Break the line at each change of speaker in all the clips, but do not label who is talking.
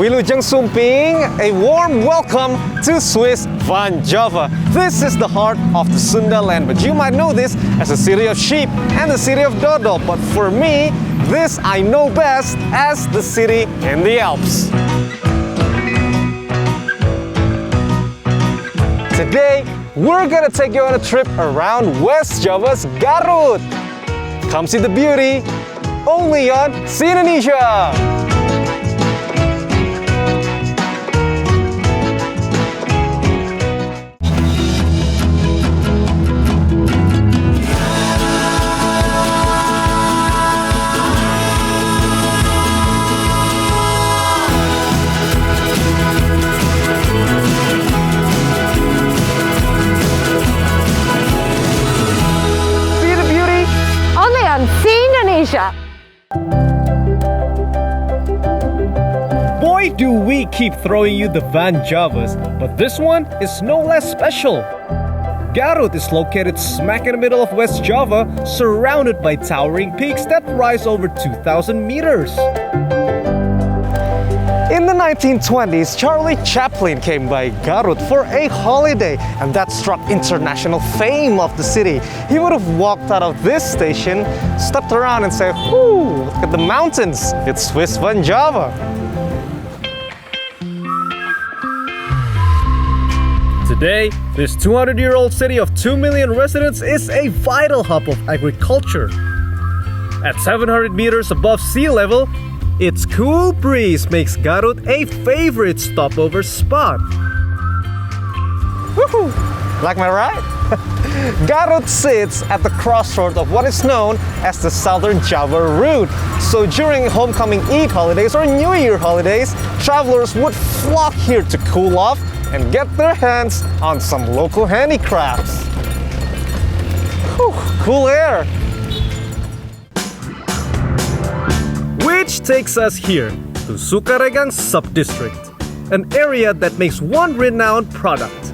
Wilujeng Sumping, a warm welcome to Swiss Van Java. This is the heart of the Sunda land, but you might know this as the city of sheep and the city of dodol. But for me, this I know best as the city in the Alps. Today, we're gonna take you on a trip around West Java's Garut. Come see the beauty, only on See Indonesia.
See Indonesia.
Boy, do we keep throwing you the Van Javas, but this one is no less special. Garut is located smack in the middle of West Java, surrounded by towering peaks that rise over 2,000 meters. In the 1920s, Charlie Chaplin came by Garut for a holiday, and that struck international fame of the city. He would have walked out of this station, stepped around and said, "Whoo, look at the mountains, it's Swiss Van Java." Today, this 200-year-old city of 2 million residents is a vital hub of agriculture. At 700 meters above sea level, its cool breeze makes Garut a favorite stopover spot. Woohoo! Like my ride? Garut sits at the crossroad of what is known as the Southern Java route. So during homecoming Eid holidays or New Year holidays, travelers would flock here to cool off and get their hands on some local handicrafts. Whew, cool air! Which takes us here to Sukaregang sub-district, an area that makes one renowned product.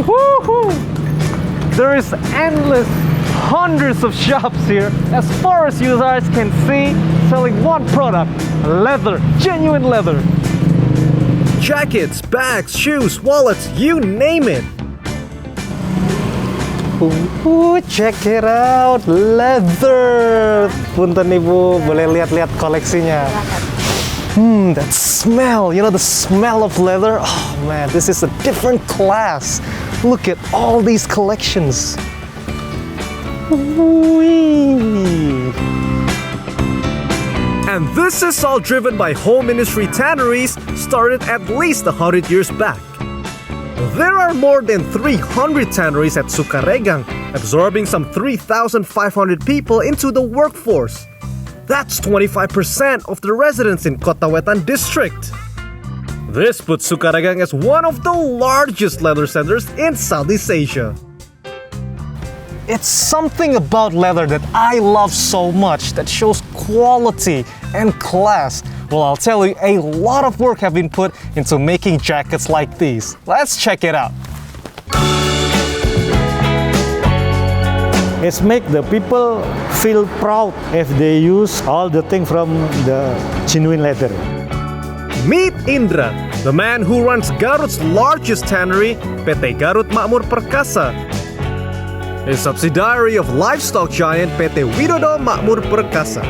Woohoo! There is endless hundreds of shops here, as far as your eyes can see, selling one product: leather, genuine leather. Jackets, bags, shoes, wallets, you name it. Ooh, check it out, leather. Punten ibu, boleh lihat-lihat koleksinya. That smell, you know, the smell of leather. Oh man, this is a different class. Look at all these collections. Whee. And this is all driven by home industry tanneries started at least 100 years back. There are more than 300 tanneries at Sukaregang, absorbing some 3,500 people into the workforce. That's 25% of the residents in Kota Wetan district. This puts Sukaregang as one of the largest leather centers in Southeast Asia. It's something about leather that I love so much that shows quality and class. Well, I'll tell you, a lot of work have been put into making jackets like these. Let's check it out.
It makes the people feel proud if they use all the things from the genuine leather.
Meet Indra, the man who runs Garut's largest tannery, PT Garut Makmur Perkasa, a subsidiary of livestock giant PT Widodo Makmur Perkasa.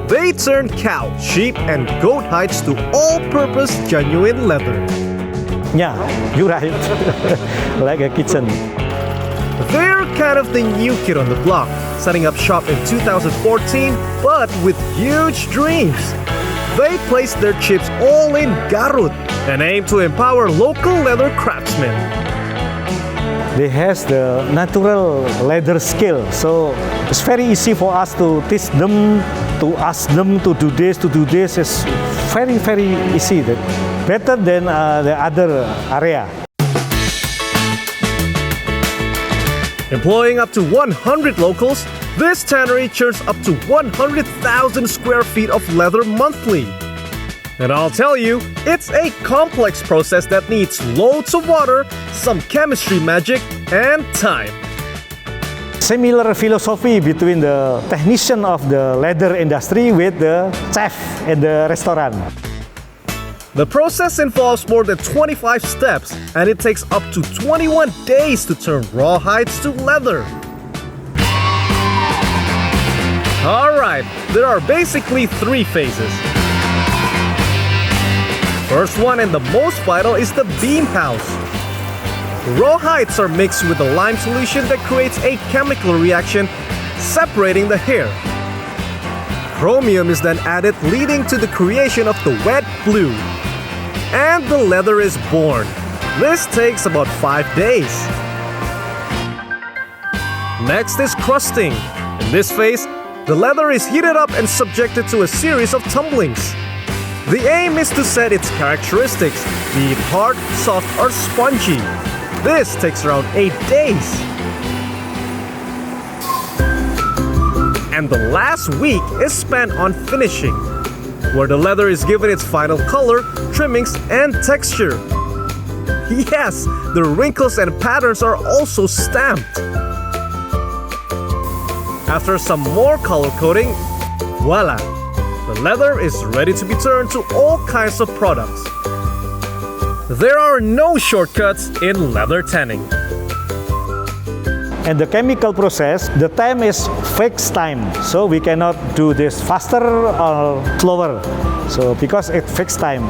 They turn cow, sheep, and goat hides to all-purpose genuine leather.
Yeah, you're right. Like a kitchen.
They're kind of the new kid on the block, setting up shop in 2014, but with huge dreams. They place their chips all in Garut and aim to empower local leather craftsmen.
They have the natural leather skill, so it's very easy for us to teach them, to ask them to do this, It's very, very easy. Better than the other area.
Employing up to 100 locals, this tannery churns up to 100,000 square feet of leather monthly. And I'll tell you, it's a complex process that needs loads of water, some chemistry magic, and time.
similar philosophy between the technician of the leather industry with the chef in the restaurant.
The process involves more than 25 steps, and it takes up to 21 days to turn raw hides to leather. Alright, there are basically 3 phases. First one and the most vital is the beam house. Raw hides are mixed with a lime solution that creates a chemical reaction, separating the hair. Chromium is then added, leading to the creation of the wet glue. And the leather is born. This takes about 5 days. Next is crusting. In this phase, the leather is heated up and subjected to a series of tumblings. The aim is to set its characteristics, be it hard, soft, or spongy. This takes around 8 days. And the last week is spent on finishing, where the leather is given its final color, trimmings, and texture. Yes, the wrinkles and patterns are also stamped. After some more color coding, voila! The leather is ready to be turned to all kinds of products. There are no shortcuts in leather tanning.
And the chemical process, the time is fixed time. So we cannot do this faster or slower. So because it's fixed time.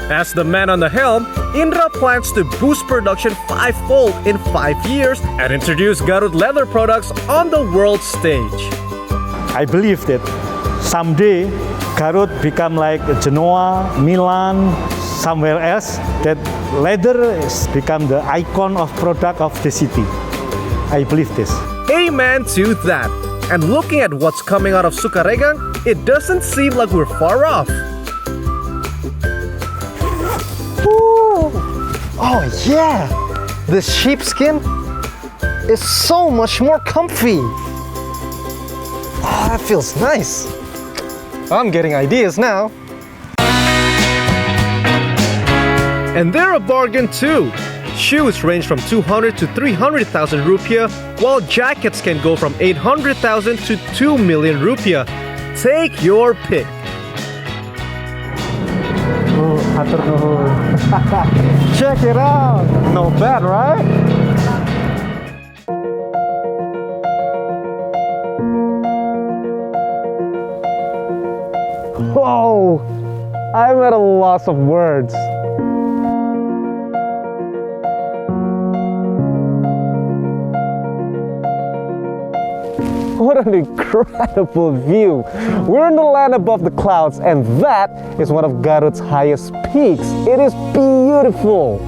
As the man on the helm, Indra plans to boost production 5-fold in 5 years and introduce Garut leather products on the world stage.
I believe that someday Garut become like Genoa, Milan, somewhere else, that leather is become the icon of product of the city. I believe this.
Amen to that. And looking at what's coming out of Sukaregang, it doesn't seem like we're far off.
Ooh. Oh yeah, the sheepskin is so much more comfy. Oh, that feels nice. I'm getting ideas now.
And they're a bargain too. Shoes range from 200 to 300,000 rupiah, while jackets can go from 800,000 to 2 million rupiah. Take your pick.
Check it out. Not bad, right? Whoa! I'm at a loss of words. What an incredible view! We're in the land above the clouds, and that is one of Garut's highest peaks. It is beautiful!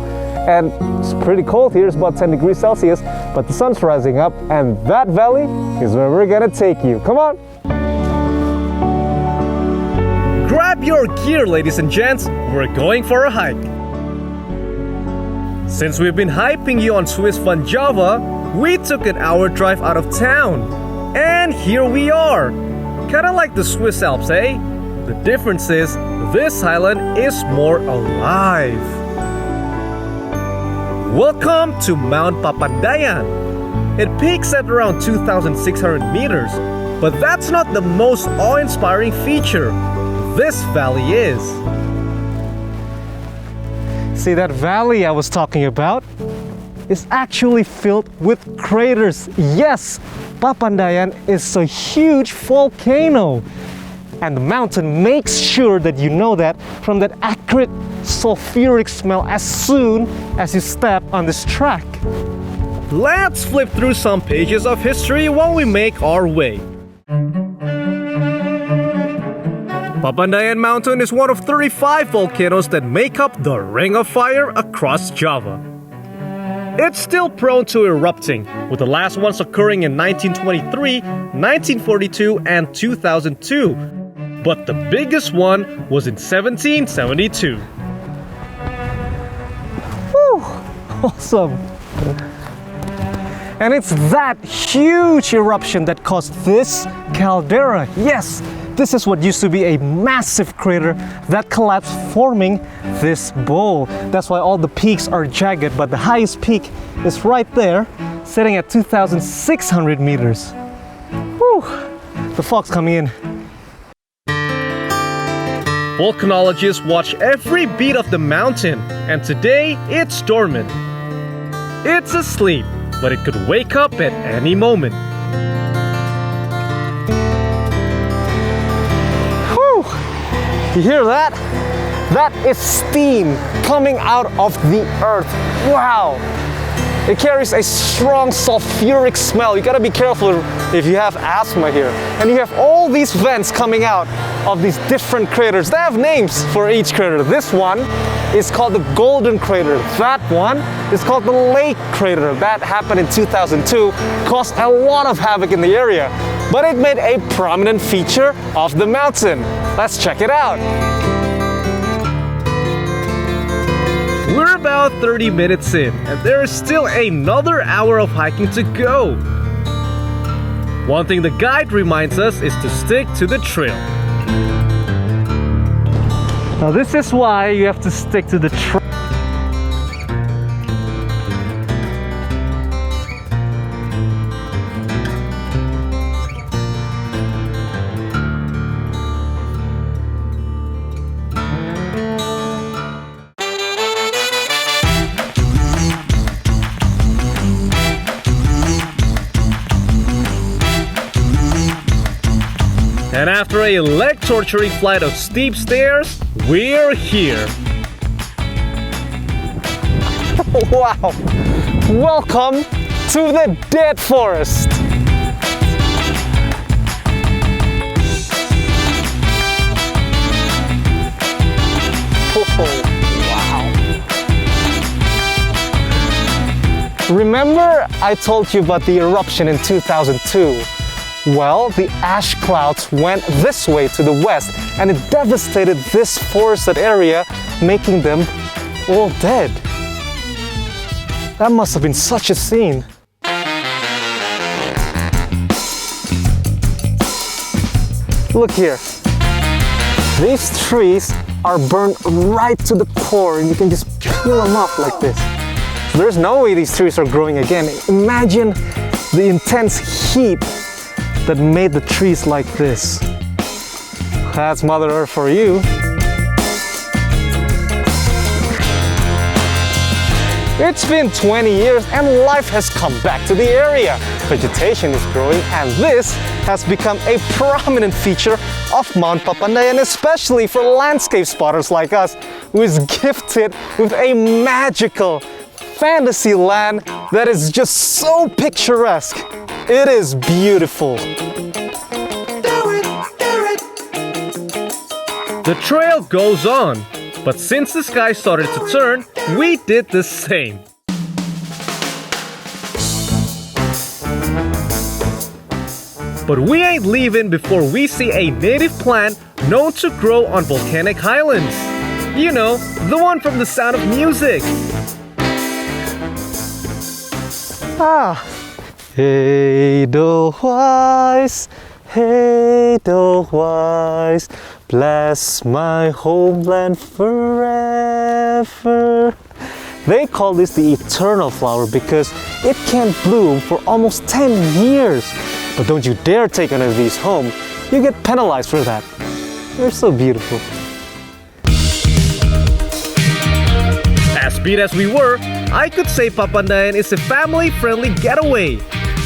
And it's pretty cold here, it's about 10 degrees Celsius, but the sun's rising up, and that valley is where we're gonna take you. Come on!
Grab your gear, ladies and gents. We're going for a hike. Since we've been hyping you on Swiss Fun Java, we took an hour drive out of town. And here we are. Kinda like the Swiss Alps, eh? The difference is, this highland is more alive. Welcome to Mount Papandayan. It peaks at around 2,600 meters, but that's not the most awe-inspiring feature. This valley is.
See, that valley I was talking about is actually filled with craters. Yes, Papandayan is a huge volcano. And the mountain makes sure that you know that from that acrid sulfuric smell as soon as you step on this track.
Let's flip through some pages of history while we make our way. Papandayan Mountain is one of 35 volcanoes that make up the Ring of Fire across Java. It's still prone to erupting, with the last ones occurring in 1923, 1942, and 2002. But the biggest one was in 1772.
Whew, awesome. And it's that huge eruption that caused this caldera. Yes, this is what used to be a massive crater that collapsed, forming this bowl. That's why all the peaks are jagged, but the highest peak is right there, sitting at 2,600 meters. Whew, the fog's coming in.
Volcanologists watch every beat of the mountain, and today it's dormant. It's asleep, but it could wake up at any moment.
Whew, you hear that? That is steam coming out of the earth. Wow! It carries a strong sulfuric smell. You gotta be careful if you have asthma here. And you have all these vents coming out of these different craters. They have names for each crater. This one is called the Golden Crater. That one is called the Lake Crater. That happened in 2002, caused a lot of havoc in the area. But it made a prominent feature of the mountain. Let's check it out.
We're about 30 minutes in, and there is still another hour of hiking to go. One thing the guide reminds us is to stick to the trail.
Now this is why you have to stick to the trail.
And after a leg-torturing flight of steep stairs, we're here.
Wow! Welcome to the Dead Forest! Oh, wow! Remember I told you about the eruption in 2002? Well, the ash clouds went this way to the west and it devastated this forested area, making them all dead. That must have been such a scene. Look here. These trees are burned right to the core and you can just peel them off like this. There's no way these trees are growing again. Imagine the intense heat that made the trees like this. That's Mother Earth for you. It's been 20 years and life has come back to the area. Vegetation is growing and this has become a prominent feature of Mount Papandayan, especially for landscape spotters like us, who is gifted with a magical fantasy land that is just so picturesque. It is beautiful.
The trail goes on, but since the sky started to turn, we did the same. But we ain't leaving before we see a native plant known to grow on volcanic highlands. You know, the one from The Sound of Music.
Ah. Edelweiss, Edelweiss, bless my homeland forever. They call this the eternal flower because it can bloom for almost 10 years. But don't you dare take one of these home. You get penalized for that. They're so beautiful.
As beat as we were, I could say Papandayan is a family-friendly getaway.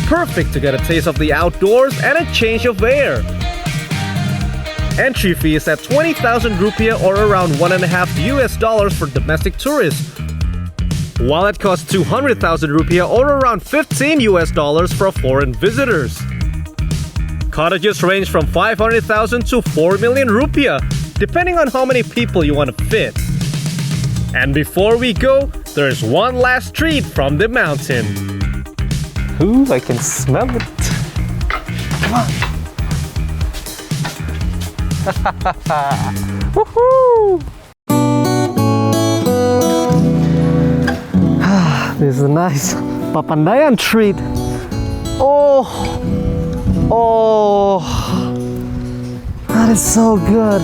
Perfect to get a taste of the outdoors and a change of air. Entry fee is at 20,000 rupiah or around $1.50 for domestic tourists, while it costs 200,000 rupiah or around $15 for foreign visitors. Cottages range from 500,000 to 4 million rupiah, depending on how many people you want to fit. And before we go, there's one last treat from the mountain.
Ooh, I can smell it. Come on. Woohoo! This is a nice Papandayan treat. Oh, that is so good.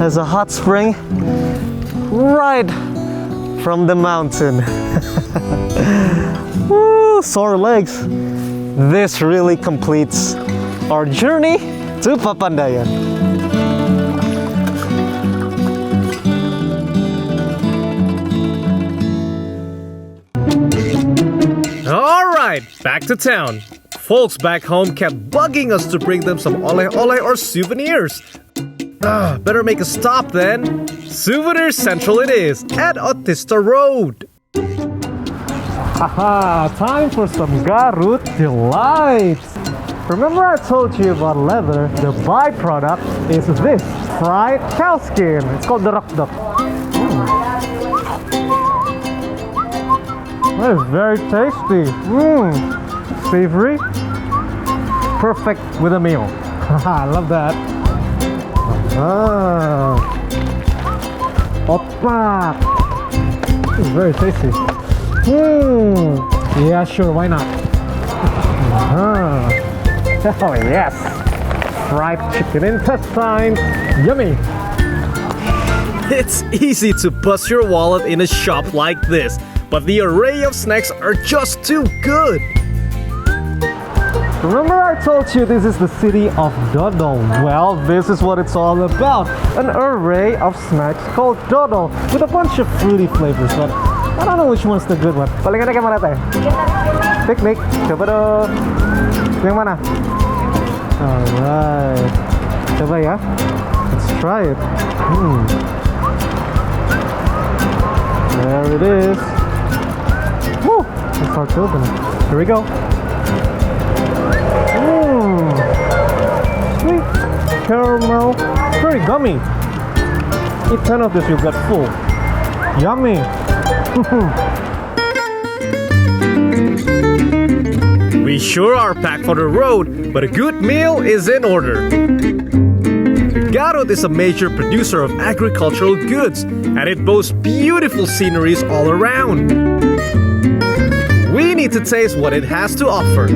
There's a hot spring right from the mountain. Woo! Woo, sore legs. This really completes our journey to Papandayan.
Alright, back to town. Folks back home kept bugging us to bring them some ole-ole or souvenirs. Better make a stop then. Souvenir Central it is, at Autista Road.
Haha, time for some Garut delights. Remember I told you about leather? The byproduct is this, fried cow skin. It's called the rakdak. That is very tasty. Savory. Perfect with a meal. I love that. Opak. This is very tasty. Yeah, sure, why not? Oh yes. Fried chicken intestine. Yummy.
It's easy to bust your wallet in a shop like this, but the array of snacks are just too good.
Remember I told you this is the city of dodol? Well, this is what it's all about. An array of snacks called dodol with a bunch of fruity flavors, but I don't know which one's the good one. Paling enak yang mana teh? Piknik. Coba dong. Yang mana? Alright. Coba ya. Let's try it. There it is. Woo! It's hard to open. Here we go. Sweet caramel, very gummy. Eat 10 of this, you'll get full. Yummy.
We sure are packed for the road, but a good meal is in order. Garut is a major producer of agricultural goods, and it boasts beautiful sceneries all around. We need to taste what it has to offer.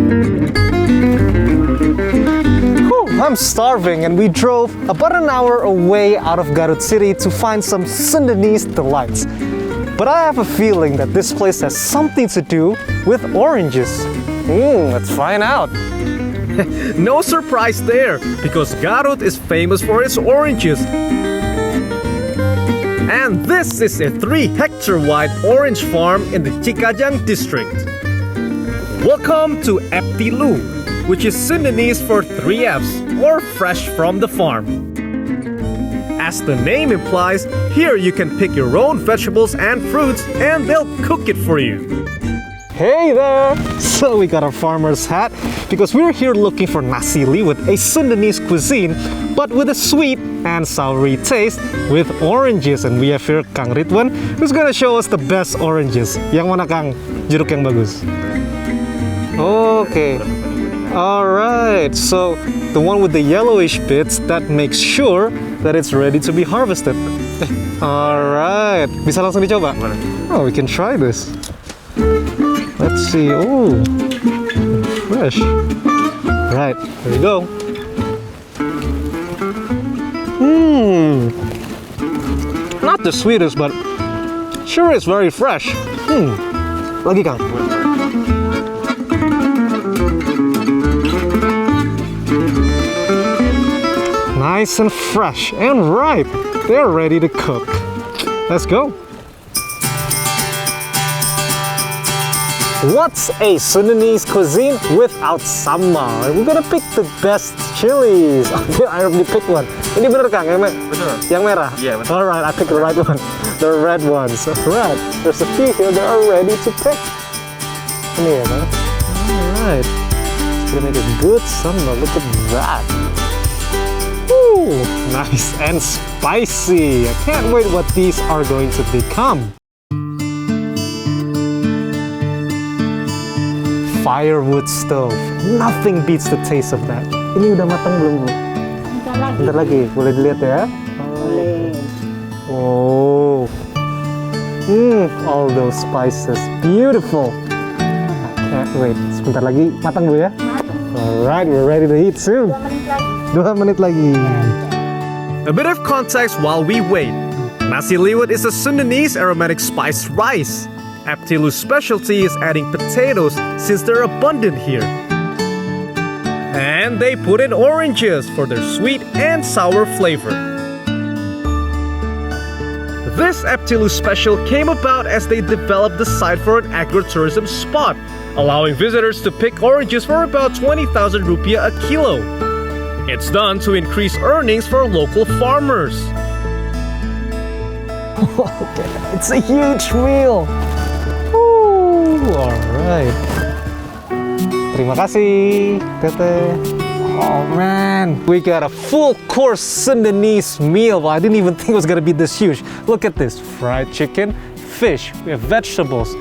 I'm starving, and we drove about an hour away out of Garut City to find some Sundanese delights. But I have a feeling that this place has something to do with oranges. Let's find out.
No surprise there, because Garut is famous for its oranges. And this is a 3-hectare wide orange farm in the Cikajang district. Welcome to Eptilu, which is Sundanese for 3 Fs, or fresh from the farm. As the name implies, here you can pick your own vegetables and fruits, and they'll cook it for you.
Hey there! So we got our farmer's hat because we're here looking for nasi liwet, a Sundanese cuisine, but with a sweet and soury taste with oranges. And we have here Kang Ridwan, who's gonna show us the best oranges. Yang mana Kang? Jeruk yang bagus. Okay. Alright, so the one with the yellowish bits, that makes sure that it's ready to be harvested. Alright, bisa langsung dicoba? Oh, we can try this. Let's see. Oh, fresh. Right, here we go. Not the sweetest, but sure is very fresh. Lagi Kang. Nice and fresh and ripe. They're ready to cook. Let's go. What's a Sundanese cuisine without sambal? We're gonna pick the best chilies. I already picked one. Ini bener Kang? Yang merah?
Yeah, betul.
Alright, I picked the right one. The red ones. Alright, there's a few here that are ready to pick. Ini ya Kang? Alright. It's gonna make a good sambal. Look at that. Woo! Nice and spicy. I can't wait what these are going to become. Firewood stove. Nothing beats the taste of that. Ini udah matang belum Bu? Bentar lagi. Boleh dilihat ya? Boleh. Oh. All those spices. Beautiful. I can't wait. Sebentar lagi matang Bu ya? Alright, we're ready to eat soon. 2 menit lagi.
A bit of context while we wait. Nasi liwet is a Sundanese aromatic spiced rice. Aptilu's specialty is adding potatoes since they're abundant here. And they put in oranges for their sweet and sour flavor. This Aptilu special came about as they developed the site for an agritourism spot, allowing visitors to pick oranges for about 20,000 rupiah a kilo. It's done to increase earnings for local farmers.
Okay, it's a huge meal. Woo, all right. Terima kasih, Tete. Oh man, we got a full course Sundanese meal. Well, I didn't even think it was gonna be this huge. Look at this, fried chicken, fish, we have vegetables,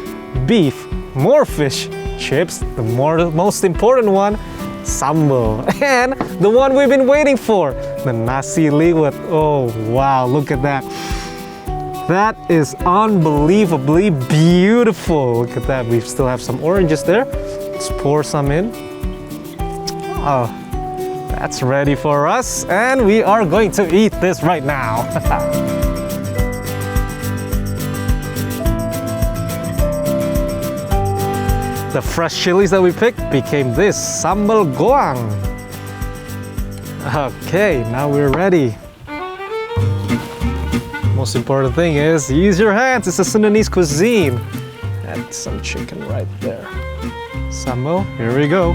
beef, more fish, chips, the most important one, sambal, and the one we've been waiting for, the nasi liwet. Oh wow, look at that. That is unbelievably beautiful. Look at that, we still have some oranges there. Let's pour some in. Oh, that's ready for us, and we are going to eat this right now. The fresh chilies that we picked became this sambal goang. Okay, now we're ready. Most important thing is use your hands. It's a Sundanese cuisine. Add some chicken right there. Sambal, here we go.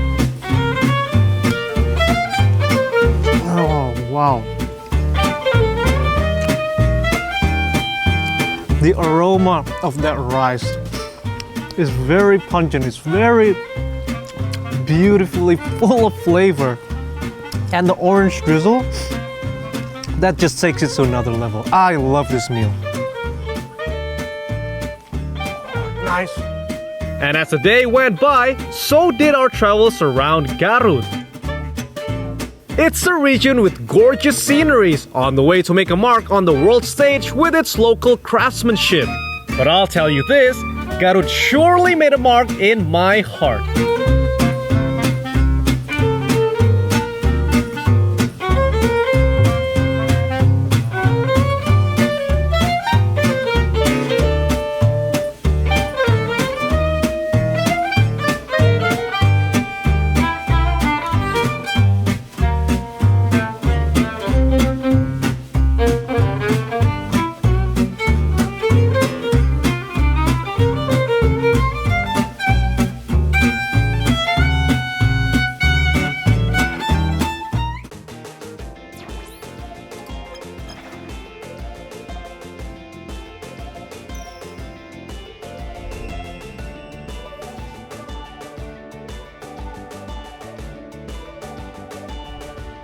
Oh, wow. The aroma of that rice is very pungent. It's very beautifully full of flavor. And the orange drizzle, that just takes it to another level. I love this meal. Nice.
And as the day went by, so did our travels around Garut. It's a region with gorgeous sceneries on the way to make a mark on the world stage with its local craftsmanship. But I'll tell you this, Garut surely made a mark in my heart.